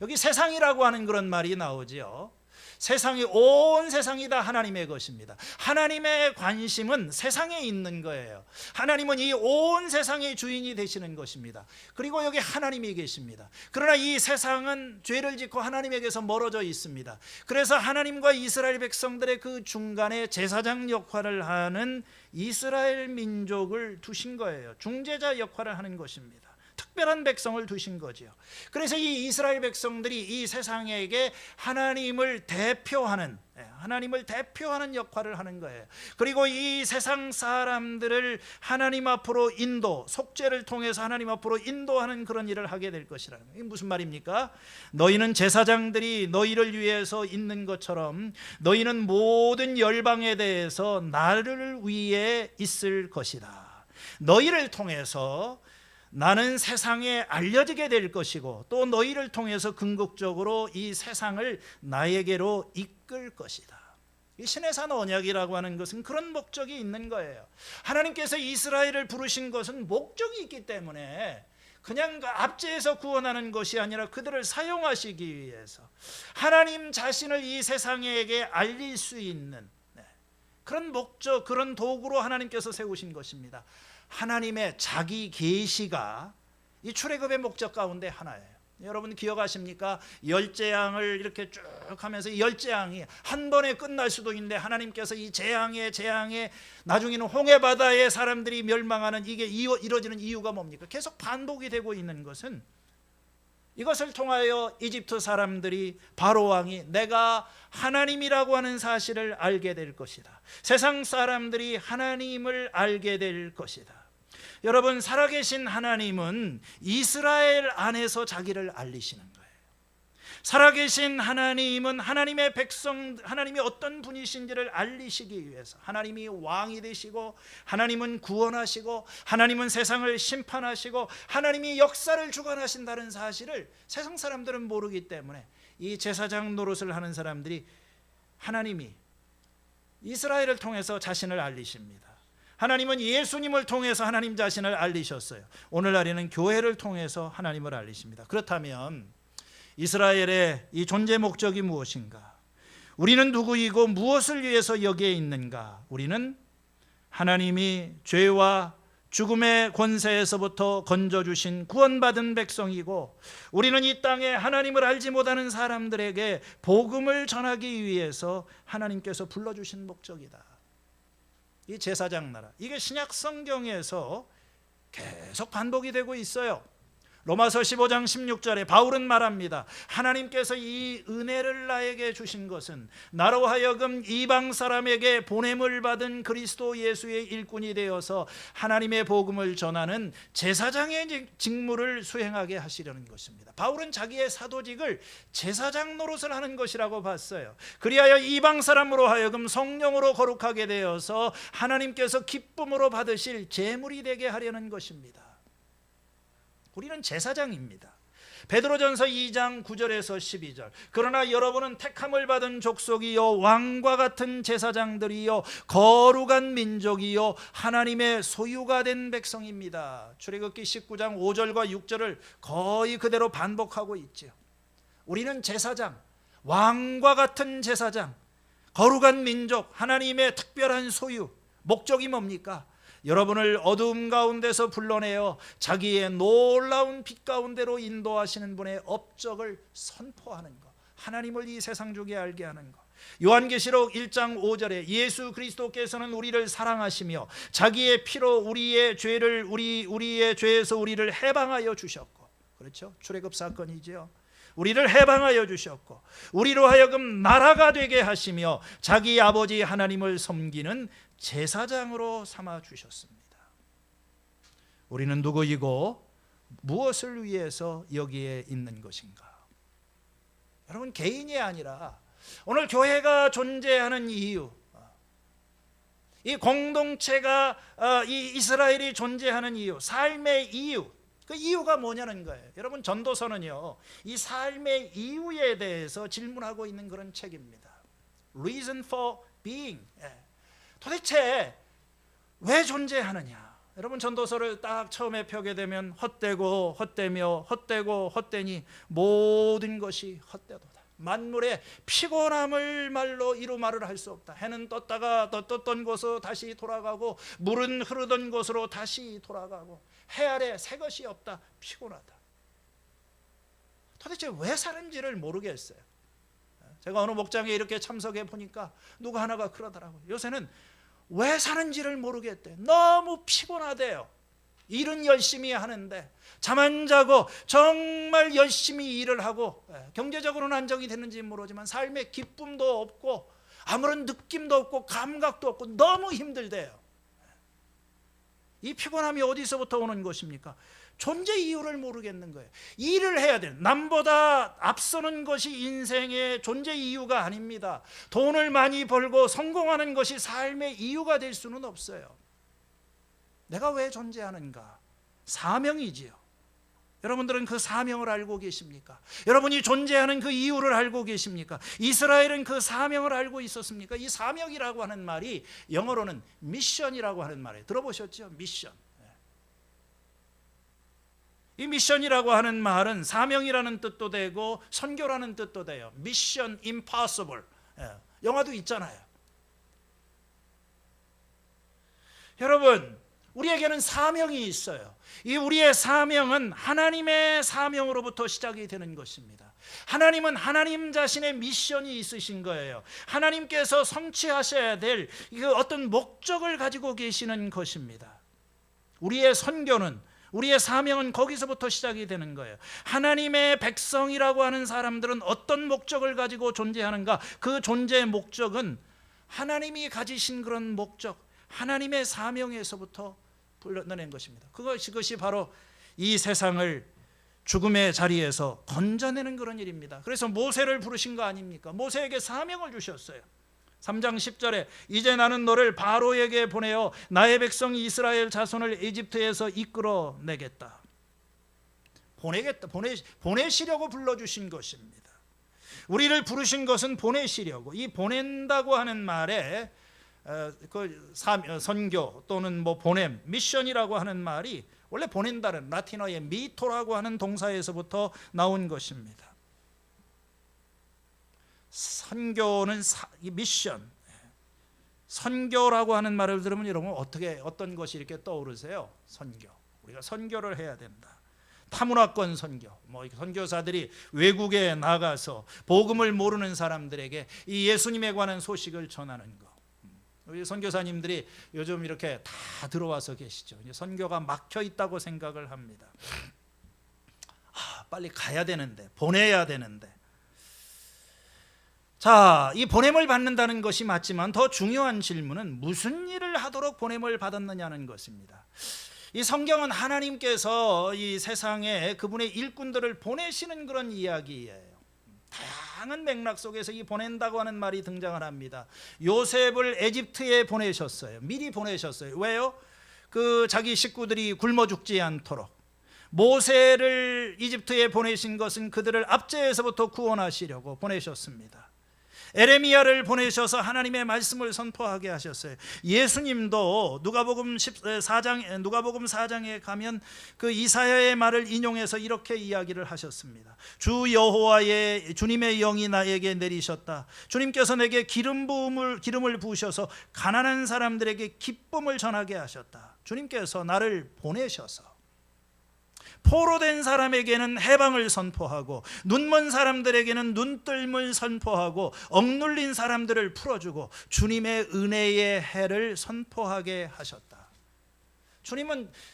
여기 세상이라고 하는 그런 말이 나오지요. 세상이, 온 세상이 다 하나님의 것입니다. 하나님의 관심은 세상에 있는 거예요. 하나님은 이 온 세상의 주인이 되시는 것입니다. 그리고 여기 하나님이 계십니다. 그러나 이 세상은 죄를 짓고 하나님에게서 멀어져 있습니다. 그래서 하나님과 이스라엘 백성들의 그 중간에 제사장 역할을 하는 이스라엘 민족을 두신 거예요. 중재자 역할을 하는 것입니다. 특별한 백성을 두신 거지요. 그래서 이 이스라엘 백성들이 이 세상에게 하나님을 대표하는 역할을 하는 거예요. 그리고 이 세상 사람들을 하나님 앞으로 속죄를 통해서 하나님 앞으로 인도하는 그런 일을 하게 될 것이라는 거예요. 이게 무슨 말입니까? 너희는 제사장들이 너희를 위해서 있는 것처럼 너희는 모든 열방에 대해서 나를 위해 있을 것이다. 너희를 통해서 나는 세상에 알려지게 될 것이고, 또 너희를 통해서 궁극적으로 이 세상을 나에게로 이끌 것이다. 이 신의 산 언약이라고 하는 것은 그런 목적이 있는 거예요. 하나님께서 이스라엘을 부르신 것은 목적이 있기 때문에 그냥 압제해서 구원하는 것이 아니라 그들을 사용하시기 위해서 하나님 자신을 이 세상에게 알릴 수 있는 그런 목적, 그런 도구로 하나님께서 세우신 것입니다. 하나님의 자기 계시가 이 출애굽의 목적 가운데 하나예요. 여러분 기억하십니까? 열재앙을 이렇게 쭉 하면서 이 열재앙이 한 번에 끝날 수도 있는데 하나님께서 이 재앙에 나중에는 홍해 바다에 사람들이 멸망하는 이게 이루어지는 이유가 뭡니까? 계속 반복이 되고 있는 것은 이것을 통하여 이집트 사람들이, 바로 왕이 내가 하나님이라고 하는 사실을 알게 될 것이다. 세상 사람들이 하나님을 알게 될 것이다. 여러분, 살아계신 하나님은 이스라엘 안에서 자기를 알리시는 거예요. 살아계신 하나님은 하나님의 백성, 하나님이 어떤 분이신지를 알리시기 위해서 하나님이 왕이 되시고, 하나님은 구원하시고, 하나님은 세상을 심판하시고, 하나님이 역사를 주관하신다는 사실을 세상 사람들은 모르기 때문에 이 제사장 노릇을 하는 사람들이 하나님이 이스라엘을 통해서 자신을 알리십니다. 하나님은 예수님을 통해서 하나님 자신을 알리셨어요. 오늘날에는 교회를 통해서 하나님을 알리십니다. 그렇다면 이스라엘의 이 존재 목적이 무엇인가? 우리는 누구이고 무엇을 위해서 여기에 있는가? 우리는 하나님이 죄와 죽음의 권세에서부터 건져주신 구원받은 백성이고, 우리는 이 땅에 하나님을 알지 못하는 사람들에게 복음을 전하기 위해서 하나님께서 불러주신 목적이다. 이 제사장 나라, 이게 신약 성경에서 계속 반복이 되고 있어요. 로마서 15장 16절에 바울은 말합니다. 하나님께서 이 은혜를 나에게 주신 것은 나로 하여금 이방 사람에게 보냄을 받은 그리스도 예수의 일꾼이 되어서 하나님의 복음을 전하는 제사장의 직무를 수행하게 하시려는 것입니다. 바울은 자기의 사도직을 제사장 노릇을 하는 것이라고 봤어요. 그리하여 이방 사람으로 하여금 성령으로 거룩하게 되어서 하나님께서 기쁨으로 받으실 제물이 되게 하려는 것입니다. 우리는 제사장입니다. 베드로전서 2장 9절에서 12절. 그러나 여러분은 택함을 받은 족속이요 왕과 같은 제사장들이요 거룩한 민족이요 하나님의 소유가 된 백성입니다. 출애굽기 19장 5절과 6절을 거의 그대로 반복하고 있죠. 우리는 제사장, 왕과 같은 제사장, 거룩한 민족, 하나님의 특별한 소유. 목적이 뭡니까? 여러분을 어두움 가운데서 불러내어 자기의 놀라운 빛 가운데로 인도하시는 분의 업적을 선포하는 것, 하나님을 이 세상 중에 알게 하는 것. 요한계시록 1장 5절에 예수 그리스도께서는 우리를 사랑하시며 자기의 피로 우리의 죄에서 우리를 해방하여 주셨고, 그렇죠? 출애굽 사건이죠. 우리를 해방하여 주셨고 우리로 하여금 나라가 되게 하시며 자기 아버지 하나님을 섬기는 제사장으로 삼아 주셨습니다. 우리는 누구이고 무엇을 위해서 여기에 있는 것인가? 여러분, 개인이 아니라 오늘 교회가 존재하는 이유, 이 공동체가 이 이스라엘이 존재하는 이유, 삶의 이유, 그 이유가 뭐냐는 거예요. 여러분, 전도서는요 이 삶의 이유에 대해서 질문하고 있는 그런 책입니다. Reason for being. 도대체 왜 존재하느냐? 여러분, 전도서를 딱 처음에 펴게 되면 헛되고 헛되며 헛되고 헛되니 모든 것이 헛되도다. 만물의 피곤함을 말로 이루 말을 할 수 없다. 해는 떴다가 떴던 곳으로 다시 돌아가고 물은 흐르던 곳으로 다시 돌아가고 해 아래 새 것이 없다. 피곤하다. 도대체 왜 사는지를 모르겠어요. 제가 어느 목장에 이렇게 참석해 보니까 누가 하나가 그러더라고요. 요새는 왜 사는지를 모르겠대. 너무 피곤하대요. 일은 열심히 하는데 잠 안 자고 정말 열심히 일을 하고 경제적으로는 안정이 되는지 모르지만 삶의 기쁨도 없고 아무런 느낌도 없고 감각도 없고 너무 힘들대요. 이 피곤함이 어디서부터 오는 것입니까? 존재 이유를 모르겠는 거예요. 일을 해야 돼요. 남보다 앞서는 것이 인생의 존재 이유가 아닙니다. 돈을 많이 벌고 성공하는 것이 삶의 이유가 될 수는 없어요. 내가 왜 존재하는가? 사명이지요. 여러분들은 그 사명을 알고 계십니까? 여러분이 존재하는 그 이유를 알고 계십니까? 이스라엘은 그 사명을 알고 있었습니까? 이 사명이라고 하는 말이 영어로는 미션이라고 하는 말이에요. 들어보셨죠? 미션. 이 미션이라고 하는 말은 사명이라는 뜻도 되고 선교라는 뜻도 돼요. 미션 임파서블. 영화도 있잖아요. 여러분, 우리에게는 사명이 있어요. 이 우리의 사명은 하나님의 사명으로부터 시작이 되는 것입니다. 하나님은 하나님 자신의 미션이 있으신 거예요. 하나님께서 성취하셔야 될 어떤 목적을 가지고 계시는 것입니다. 우리의 선교는, 우리의 사명은 거기서부터 시작이 되는 거예요. 하나님의 백성이라고 하는 사람들은 어떤 목적을 가지고 존재하는가? 그 존재의 목적은 하나님이 가지신 그런 목적, 하나님의 사명에서부터 불러낸 것입니다. 그것이 바로 이 세상을 죽음의 자리에서 건져내는 그런 일입니다. 그래서 모세를 부르신 거 아닙니까? 모세에게 사명을 주셨어요. 3장 10절에 이제 나는 너를 바로에게 보내어 나의 백성 이스라엘 자손을 이집트에서 이끌어내겠다. 보내시려고 불러주신 것입니다. 우리를 부르신 것은 보내시려고. 이 보낸다고 하는 말에 선교 또는 보냄, 미션이라고 하는 말이 원래 보낸다는 라틴어의 미토라고 하는 동사에서부터 나온 것입니다. 선교는 미션, 선교라고 하는 말을 들으면 여러분 어떤 것이 이렇게 떠오르세요? 선교. 우리가 선교를 해야 된다. 타문화권 선교, 선교사들이 외국에 나가서 복음을 모르는 사람들에게 이 예수님에 관한 소식을 전하는 것. 우리 선교사님들이 요즘 이렇게 다 들어와서 계시죠. 선교가 막혀 있다고 생각을 합니다. 빨리 가야 되는데, 보내야 되는데. 자, 이 보냄을 받는다는 것이 맞지만 더 중요한 질문은 무슨 일을 하도록 보냄을 받았느냐는 것입니다. 이 성경은 하나님께서 이 세상에 그분의 일꾼들을 보내시는 그런 이야기예요. 다양한 맥락 속에서 이 보낸다고 하는 말이 등장을 합니다. 요셉을 에집트에 보내셨어요. 미리 보내셨어요. 왜요? 그 자기 식구들이 굶어 죽지 않도록. 모세를 이집트에 보내신 것은 그들을 압제에서부터 구원하시려고 보내셨습니다. 에레미야를 보내셔서 하나님의 말씀을 선포하게 하셨어요. 예수님도 누가복음 4장에 가면 그 이사야의 말을 인용해서 이렇게 이야기를 하셨습니다. 주 여호와의 주님의 영이 나에게 내리셨다. 주님께서 내게 기름을 부으셔서 가난한 사람들에게 기쁨을 전하게 하셨다. 주님께서 나를 보내셔서 포로된 사람에게는 해방을 선포하고 눈먼 사람들에게는 눈뜰을 선포하고 억눌린 사람들을 풀어주고 주님의 은혜의 해를 선포하게 하셨다.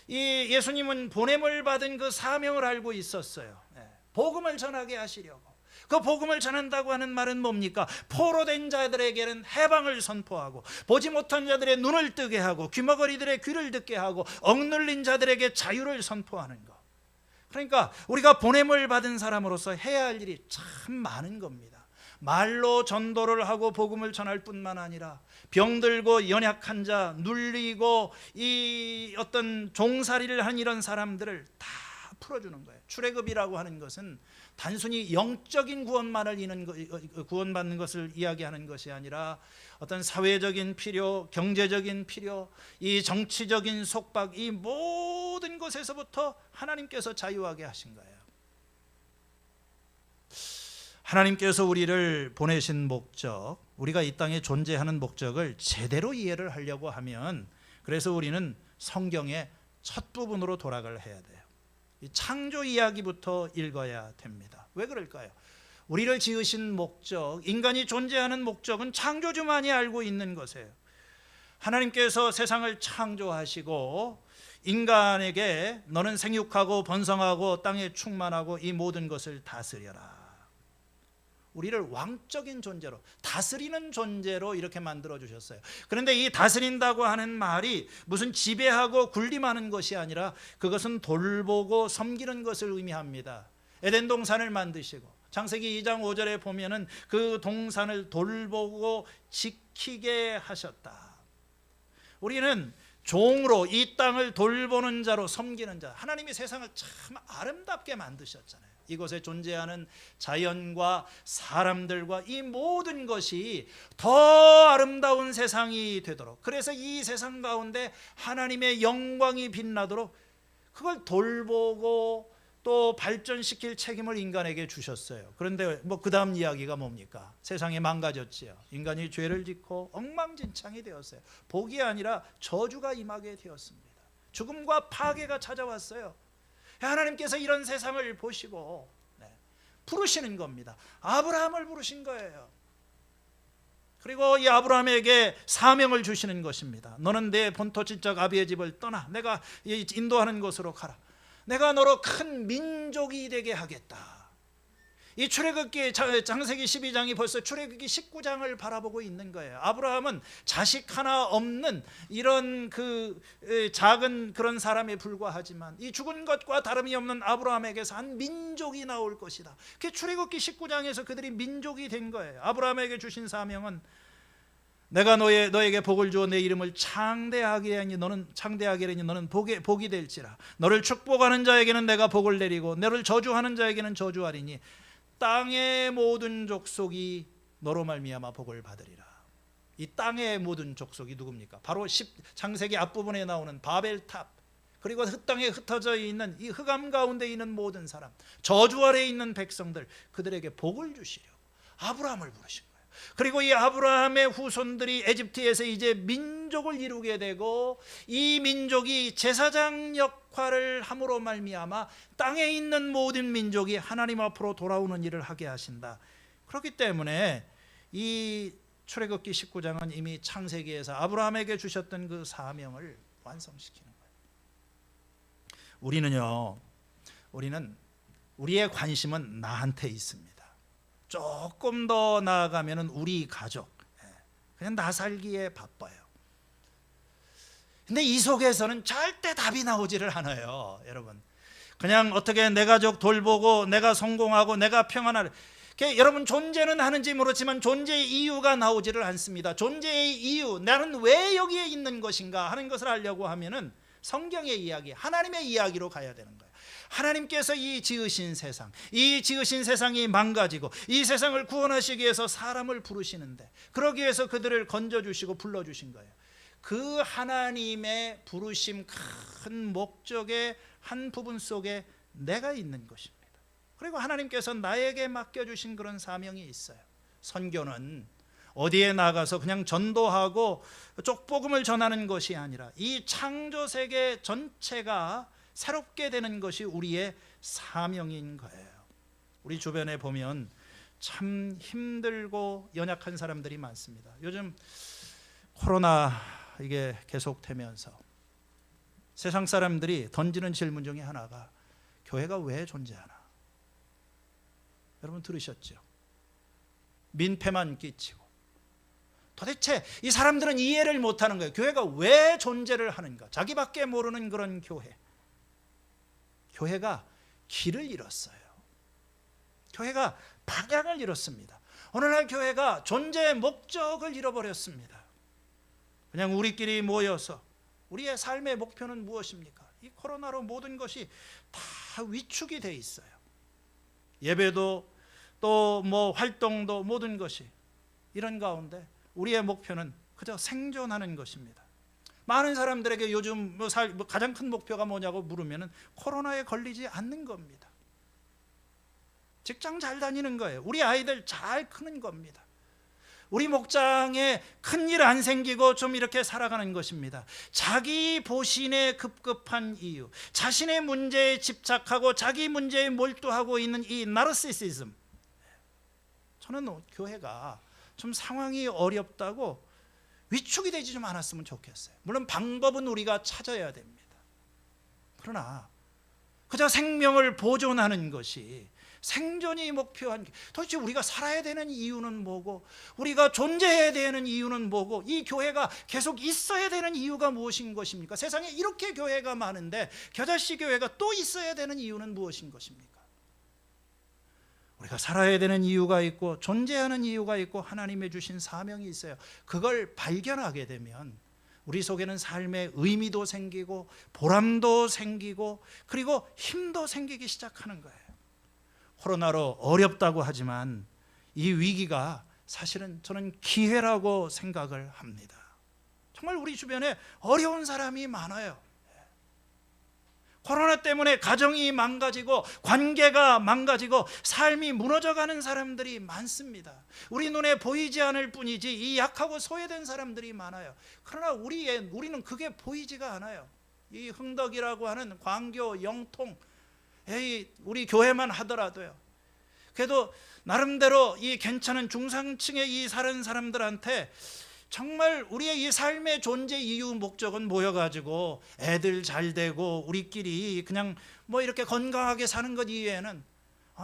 예수님은 보냄을 받은 그 사명을 알고 있었어요. 복음을 전하게 하시려고. 그 복음을 전한다고 하는 말은 뭡니까? 포로된 자들에게는 해방을 선포하고 보지 못한 자들의 눈을 뜨게 하고 귀머거리들의 귀를 듣게 하고 억눌린 자들에게 자유를 선포하는 것. 그러니까 우리가 보냄을 받은 사람으로서 해야 할 일이 참 많은 겁니다. 말로 전도를 하고 복음을 전할 뿐만 아니라 병들고 연약한 자, 눌리고 이 어떤 종살이를 한 이런 사람들을 다 풀어주는 거예요. 출애굽이라고 하는 것은 단순히 영적인 구원받는 것을 이야기하는 것이 아니라 어떤 사회적인 필요, 경제적인 필요, 이 정치적인 속박, 이 모든 것에서부터 하나님께서 자유하게 하신 거예요. 하나님께서 우리를 보내신 목적, 우리가 이 땅에 존재하는 목적을 제대로 이해를 하려고 하면, 그래서 우리는 성경의 첫 부분으로 돌아가야 돼요. 이 창조 이야기부터 읽어야 됩니다. 왜 그럴까요? 우리를 지으신 목적, 인간이 존재하는 목적은 창조주만이 알고 있는 것이에요. 하나님께서 세상을 창조하시고 인간에게 너는 생육하고 번성하고 땅에 충만하고 이 모든 것을 다스려라. 우리를 왕적인 존재로, 다스리는 존재로 이렇게 만들어 주셨어요. 그런데 이 다스린다고 하는 말이 무슨 지배하고 군림하는 것이 아니라 그것은 돌보고 섬기는 것을 의미합니다. 에덴 동산을 만드시고 창세기 2장 5절에 보면은 그 동산을 돌보고 지키게 하셨다. 우리는 종으로 이 땅을 돌보는 자로, 섬기는 자. 하나님이 세상을 참 아름답게 만드셨잖아요. 이곳에 존재하는 자연과 사람들과 이 모든 것이 더 아름다운 세상이 되도록, 그래서 이 세상 가운데 하나님의 영광이 빛나도록 그걸 돌보고 또 발전시킬 책임을 인간에게 주셨어요. 그런데 그 다음 이야기가 뭡니까? 세상이 망가졌지요. 인간이 죄를 짓고 엉망진창이 되었어요. 복이 아니라 저주가 임하게 되었습니다. 죽음과 파괴가 찾아왔어요. 하나님께서 이런 세상을 보시고 부르시는 겁니다. 아브라함을 부르신 거예요. 그리고 이 아브라함에게 사명을 주시는 것입니다. 너는 내 본토 친척 아비의 집을 떠나 내가 인도하는 곳으로 가라. 내가 너로 큰 민족이 되게 하겠다. 이 출애굽기 창세기 12장이 벌써 출애굽기 19장을 바라보고 있는 거예요. 아브라함은 자식 하나 없는 이런 그 작은 그런 사람에 불과하지만 이 죽은 것과 다름이 없는 아브라함에게서 한 민족이 나올 것이다. 그 출애굽기 19장에서 그들이 민족이 된 거예요. 아브라함에게 주신 사명은 내가 너에게 복을 주어 내 이름을 창대하게 하니 너는 복이 될지라. 너를 축복하는 자에게는 내가 복을 내리고 너를 저주하는 자에게는 저주하리니 땅의 모든 족속이 너로 말미암아 복을 받으리라. 이 땅의 모든 족속이 누굽니까? 바로 창세기 앞부분에 나오는 바벨탑, 그리고 땅에 흩어져 있는 이 흑암 가운데 있는 모든 사람, 저주 아래에 있는 백성들, 그들에게 복을 주시려고 아브라함을 부르신 거예요. 그리고 이 아브라함의 후손들이 에집트에서 이제 민족을 이루게 되고 이 민족이 제사장 역할을 함으로 말미암아 땅에 있는 모든 민족이 하나님 앞으로 돌아오는 일을 하게 하신다. 그렇기 때문에 이 출애굽기 19장은 이미 창세기에서 아브라함에게 주셨던 그 사명을 완성시키는 거예요. 우리는 우리의 관심은 나한테 있습니다. 조금 더 나아가면 우리 가족, 그냥 나 살기에 바빠요. 근데 이 속에서는 절대 답이 나오지를 않아요. 여러분, 그냥 어떻게 내 가족 돌보고 내가 성공하고 내가 평안하려, 여러분 존재는 하는지 모르지만 존재의 이유가 나오지를 않습니다. 존재의 이유, 나는 왜 여기에 있는 것인가 하는 것을 알려고 하면은 성경의 이야기, 하나님의 이야기로 가야 되는 거예요. 하나님께서 이 지으신 세상, 이 지으신 세상이 망가지고 이 세상을 구원하시기 위해서 사람을 부르시는데, 그러기 위해서 그들을 건져주시고 불러주신 거예요. 그 하나님의 부르심 큰 목적의 한 부분 속에 내가 있는 것입니다. 그리고 하나님께서 나에게 맡겨주신 그런 사명이 있어요. 선교는 어디에 나가서 그냥 전도하고 쪽복음을 전하는 것이 아니라 이 창조 세계 전체가 새롭게 되는 것이 우리의 사명인 거예요. 우리 주변에 보면 참 힘들고 연약한 사람들이 많습니다. 요즘 코로나 이게 계속되면서 세상 사람들이 던지는 질문 중에 하나가 교회가 왜 존재하나? 여러분 들으셨죠? 민폐만 끼치고 도대체 이 사람들은 이해를 못하는 거예요. 교회가 왜 존재를 하는가? 자기밖에 모르는 그런 교회. 교회가 길을 잃었어요. 교회가 방향을 잃었습니다. 오늘날 교회가 존재의 목적을 잃어버렸습니다. 그냥 우리끼리 모여서 우리의 삶의 목표는 무엇입니까? 이 코로나로 모든 것이 다 위축이 돼 있어요. 예배도 또 뭐 활동도 모든 것이 이런 가운데 우리의 목표는 그저 생존하는 것입니다. 많은 사람들에게 요즘 가장 큰 목표가 뭐냐고 물으면 코로나에 걸리지 않는 겁니다. 직장 잘 다니는 거예요. 우리 아이들 잘 크는 겁니다. 우리 목장에 큰일 안 생기고 좀 이렇게 살아가는 것입니다. 자기 보신에 급급한 이유, 자신의 문제에 집착하고 자기 문제에 몰두하고 있는 이 나르시시즘. 저는 교회가 좀 상황이 어렵다고 위축이 되지 좀 않았으면 좋겠어요. 물론 방법은 우리가 찾아야 됩니다. 그러나 그저 생명을 보존하는 것이, 생존이 목표한 게, 도대체 우리가 살아야 되는 이유는 뭐고, 우리가 존재해야 되는 이유는 뭐고, 이 교회가 계속 있어야 되는 이유가 무엇인 것입니까? 세상에 이렇게 교회가 많은데 겨자씨 교회가 또 있어야 되는 이유는 무엇인 것입니까? 우리가 살아야 되는 이유가 있고 존재하는 이유가 있고 하나님의 주신 사명이 있어요. 그걸 발견하게 되면 우리 속에는 삶의 의미도 생기고 보람도 생기고 그리고 힘도 생기기 시작하는 거예요. 코로나로 어렵다고 하지만 이 위기가 사실은 저는 기회라고 생각을 합니다. 정말 우리 주변에 어려운 사람이 많아요. 코로나 때문에 가정이 망가지고 관계가 망가지고 삶이 무너져가는 사람들이 많습니다. 우리 눈에 보이지 않을 뿐이지 이 약하고 소외된 사람들이 많아요. 그러나 우리는 그게 보이지가 않아요. 이 흥덕이라고 하는 광교, 영통, 우리 교회만 하더라도요, 그래도 나름대로 이 괜찮은 중상층의 이 사는 사람들한테 정말 우리의 이 삶의 존재 이유 목적은 모여가지고 애들 잘 되고 우리끼리 그냥 뭐 이렇게 건강하게 사는 것 이외에는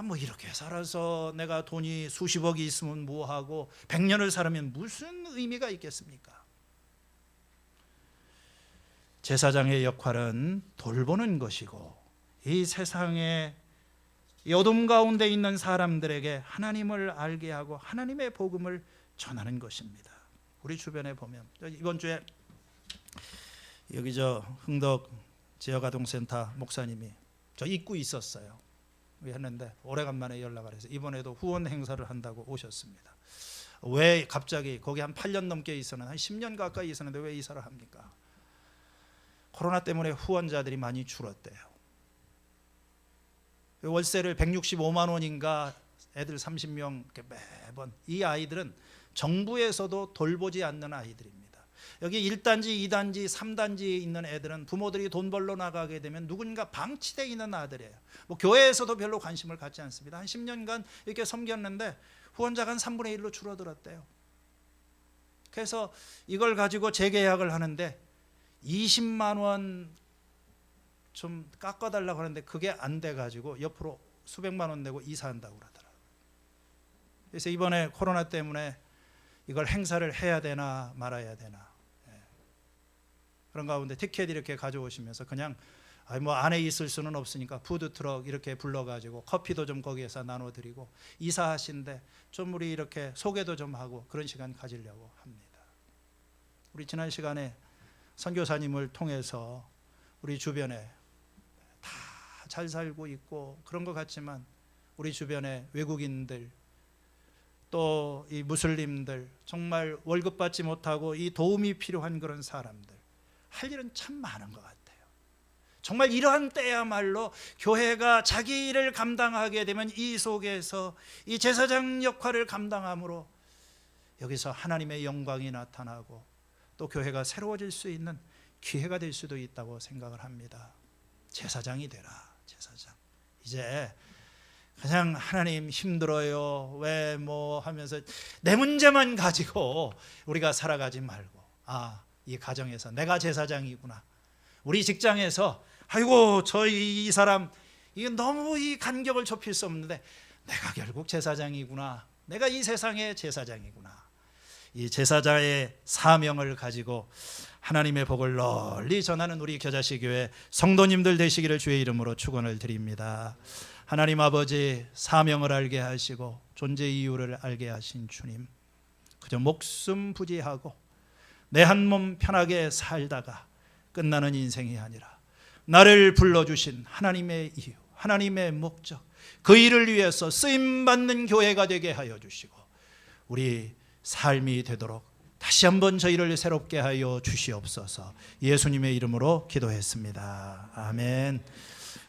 뭐 이렇게 살아서 내가 돈이 수십억이 있으면 뭐하고 100년을 살면 무슨 의미가 있겠습니까? 제사장의 역할은 돌보는 것이고 이 세상의 이 어둠 가운데 있는 사람들에게 하나님을 알게 하고 하나님의 복음을 전하는 것입니다. 우리 주변에 보면 이번 주에 여기 흥덕 지역아동센터 목사님이 저 잊고 있었어요. 했는데 오래간만에 연락을 해서 이번에도 후원 행사를 한다고 오셨습니다. 왜 갑자기 거기 한 8년 넘게 있었는데 한 10년 가까이 있었는데 왜 이사를 합니까? 코로나 때문에 후원자들이 많이 줄었대요. 월세를 165만 원인가 애들 30명 매번, 이 아이들은 정부에서도 돌보지 않는 아이들입니다. 여기 1단지, 2단지, 3단지에 있는 애들은 부모들이 돈 벌러 나가게 되면 누군가 방치되어 있는 아들이에요. 뭐 교회에서도 별로 관심을 갖지 않습니다. 한 10년간 이렇게 섬겼는데 후원자가 한 3분의 1로 줄어들었대요. 그래서 이걸 가지고 재계약을 하는데 20만 원 좀 깎아달라고 하는데 그게 안 돼가지고 옆으로 수백만 원 내고 이사한다고 그러더라고요. 그래서 이번에 코로나 때문에 이걸 행사를 해야 되나 말아야 되나, 그런 가운데 티켓 이렇게 가져오시면서 그냥 뭐 안에 있을 수는 없으니까 푸드트럭 이렇게 불러가지고 커피도 좀 거기에서 나눠드리고 이사하신데 좀 우리 이렇게 소개도 좀 하고 그런 시간 가지려고 합니다. 우리 지난 시간에 선교사님을 통해서 우리 주변에 다 잘 살고 있고 그런 것 같지만 우리 주변에 외국인들 또 이 무슬림들 정말 월급 받지 못하고 이 도움이 필요한 그런 사람들 할 일은 참 많은 것 같아요. 정말 이러한 때야말로 교회가 자기 일을 감당하게 되면 이 속에서 이 제사장 역할을 감당함으로 여기서 하나님의 영광이 나타나고 또 교회가 새로워질 수 있는 기회가 될 수도 있다고 생각을 합니다. 제사장이 되라. 제사장. 이제 그냥 하나님 힘들어요 왜 뭐 하면서 내 문제만 가지고 우리가 살아가지 말고 이 가정에서 내가 제사장이구나. 우리 직장에서 아이고 이 사람 이게 너무 이 간격을 좁힐 수 없는데 내가 결국 제사장이구나. 내가 이 세상의 제사장이구나. 이 제사자의 사명을 가지고 하나님의 복을 널리 전하는 우리 겨자씨교회 성도님들 되시기를 주의 이름으로 축원을 드립니다. 하나님 아버지 사명을 알게 하시고 존재 이유를 알게 하신 주님, 그저 목숨 부지하고 내 한 몸 편하게 살다가 끝나는 인생이 아니라 나를 불러주신 하나님의 이유, 하나님의 목적, 그 일을 위해서 쓰임받는 교회가 되게 하여 주시고 우리 삶이 되도록 다시 한번 저희를 새롭게 하여 주시옵소서. 예수님의 이름으로 기도했습니다. 아멘.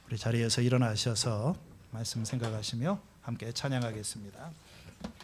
우리 자리에서 일어나셔서 말씀 생각하시며 함께 찬양하겠습니다.